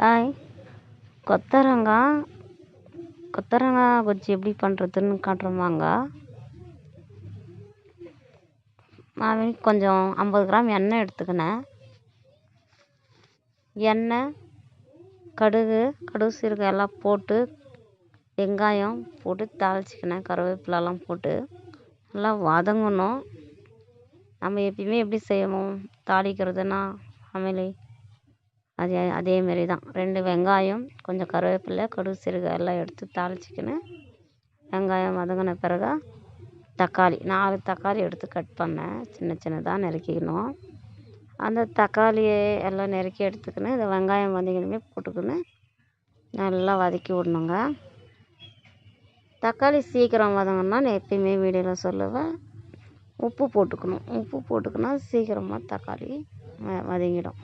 Hi. கொத்தவரங்காய் கொத்தவரங்காய் பஜ்ஜி எப்படி பண்ணுறதுன்னு காட்டுறோமாங்க. நான் கொஞ்சம் 50 கிராம் எண்ணெய் எடுத்துக்கினேன். எண்ணெய், கடுகு சீரகம் எல்லாம் போட்டு, வெங்காயம் போட்டு தாளிச்சிக்கினேன். கருவேப்பிலெலாம் போட்டு நல்லா வதங்கணும். நம்ம எப்பயுமே எப்படி செய்வோம் தாளிக்கிறதுனா சமையல் அதேமாரி தான். 2 வெங்காயம், கொஞ்சம் கருவேப்பிலை, கடுகு சீரகம் எல்லாம் எடுத்து தாளிச்சிக்கின்னு, வெங்காயம் வதங்கின பிறகு தக்காளி 4 தக்காளி எடுத்து கட் பண்ணேன். சின்னதாக நறுக்கிக்கணும். அந்த தக்காளியை எல்லாம் நறுக்கி எடுத்துக்கின்னு இந்த வெங்காயம் வதங்கினுமே போட்டுக்கின்னு நல்லா வதக்கி விடணுங்க. தக்காளி சீக்கிரம் வதங்கினா நான் எப்பயுமே வீடியோவில் சொல்லுவேன், உப்பு போட்டுக்கணும். உப்பு போட்டுக்கினா சீக்கிரமாக தக்காளி வதங்கிடும்.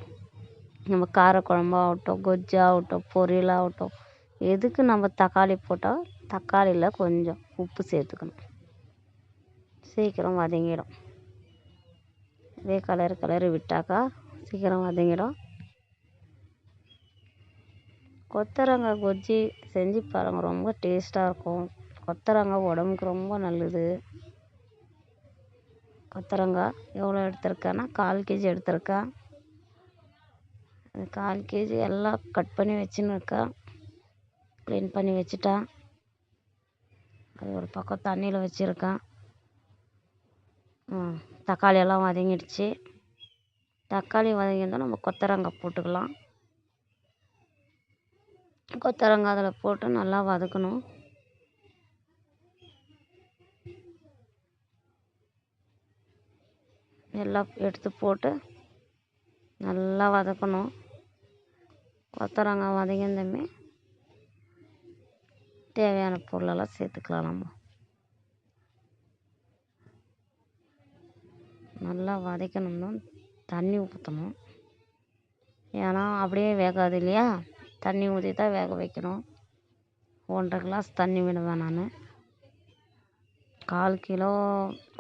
நம்ம காரக்குழம்பாகட்டும், கொஜ்ஜாகட்டும், பொரியலாகட்டும், எதுக்கு நம்ம தக்காளி போட்டால் தக்காளியில் கொஞ்சம் உப்பு சேர்த்துக்கணும். சீக்கிரம் வதங்கிடும். இதே கலரி விட்டாக்கா சீக்கிரம் வதங்கிடும். கொத்தவரங்காய் கொஜ்ஜி செஞ்சு பாருங்கள், ரொம்ப டேஸ்ட்டாக இருக்கும். கொத்தவரங்காய் உடம்புக்கு ரொம்ப நல்லது. கொத்தவரங்காய் எவ்வளோ எடுத்திருக்கேன்னா 1/4 kg எடுத்திருக்கேன். அது 1/4 kg எல்லாம் கட் பண்ணி வச்சுன்னு இருக்கேன். க்ளீன் பண்ணி வச்சுட்டேன். அது ஒரு பக்கம் தண்ணியில் வச்சுருக்கேன். தக்காளி எல்லாம் வதங்கிடுச்சு. தக்காளி வதங்கியிருந்தால் நம்ம கொத்தவரங்காய் போட்டுக்கலாம். கொத்தவரங்காய் அதில் போட்டு நல்லா வதக்கணும். எல்லாம் எடுத்து போட்டு நல்லா வதக்கணும். கொத்தவரங்காய் வதங்கியிருந்தமே தேவையான பொருளெல்லாம் சேர்த்துக்கலாம். நம்ம நல்லா வதக்கணும்னா தண்ணி ஊற்றணும். ஏன்னா அப்படியே வேகாது இல்லையா, தண்ணி ஊற்றி தான் வேக வைக்கணும். 1.5 கிளாஸ் தண்ணி விடுவேன் நான். 1/4 கிலோ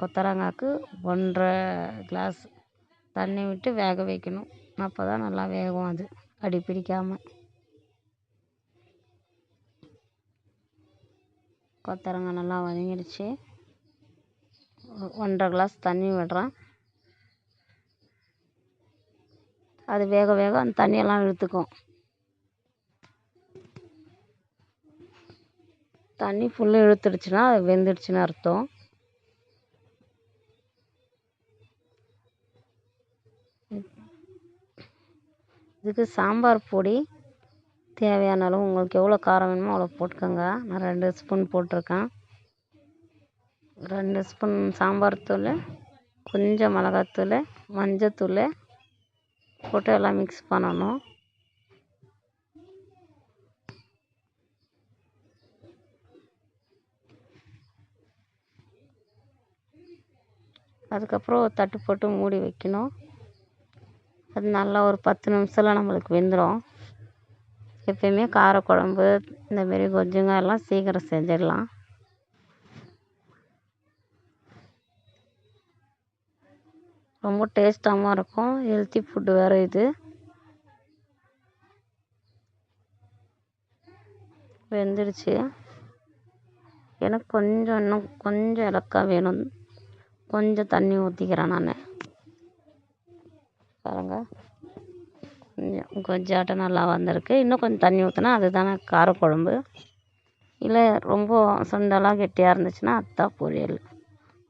கொத்தவரங்காய்க்கு 1.5 கிளாஸ் தண்ணி விட்டு வேக வைக்கணும். அப்போ தான் நல்லா வேகும், அது அடி பிடிக்காமல். கொத்தவரங்காய் நல்லா வதங்கிடுச்சு. 1.5 கிளாஸ் தண்ணி விடுறேன். அது வேக அந்த தண்ணியெல்லாம் இழுத்துக்கும். தண்ணி ஃபுல்லாக இழுத்துடுச்சுன்னா அது வெந்துடுச்சுன்னு அர்த்தம். இதுக்கு சாம்பார் பொடி தேவையான அளவு உங்களுக்கு எவ்வளோ காரம் வேணுமோ அவ்வளோ போட்டுக்கோங்க. நான் 2 ஸ்பூன் போட்டிருக்கேன். 2 ஸ்பூன் சாம்பார் தூள், கொஞ்சம் மிளகாத்தூள், மஞ்சத்தூள் போட்டு எல்லாம் மிக்ஸ் பண்ணணும். அதுக்கப்புறம் தட்டு போட்டு மூடி வைக்கணும். அது நல்லா ஒரு 10 நிமிஷத்தில் நம்மளுக்கு வெந்துடும். எப்பயுமே காரக்குழம்பு இந்தமாரி கொஜ்ஜுங்க எல்லாம் சீக்கிரம் செஞ்சிடலாம். ரொம்ப டேஸ்ட்டாகவும் இருக்கும். ஹெல்த்தி ஃபுட்டு வேறு இது. வெந்துடுச்சு. எனக்கு இன்னும் கொஞ்சம் இலக்கா வேணும். கொஞ்சம் தண்ணி ஊற்றிக்கிறேன் நான். பாருங்கள், கொஞ்சம் கொஜ்ஜாட்டம் நல்லா வந்திருக்கு. இன்னும் கொஞ்சம் தண்ணி ஊற்றினா அதுதானே காரக்குழம்பு. இல்லை ரொம்ப சுண்டலாக கெட்டியாக இருந்துச்சுன்னா அதுதான் பொரியல்.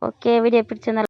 ஓகே, வீடியோ பிடிச்சிருந்தா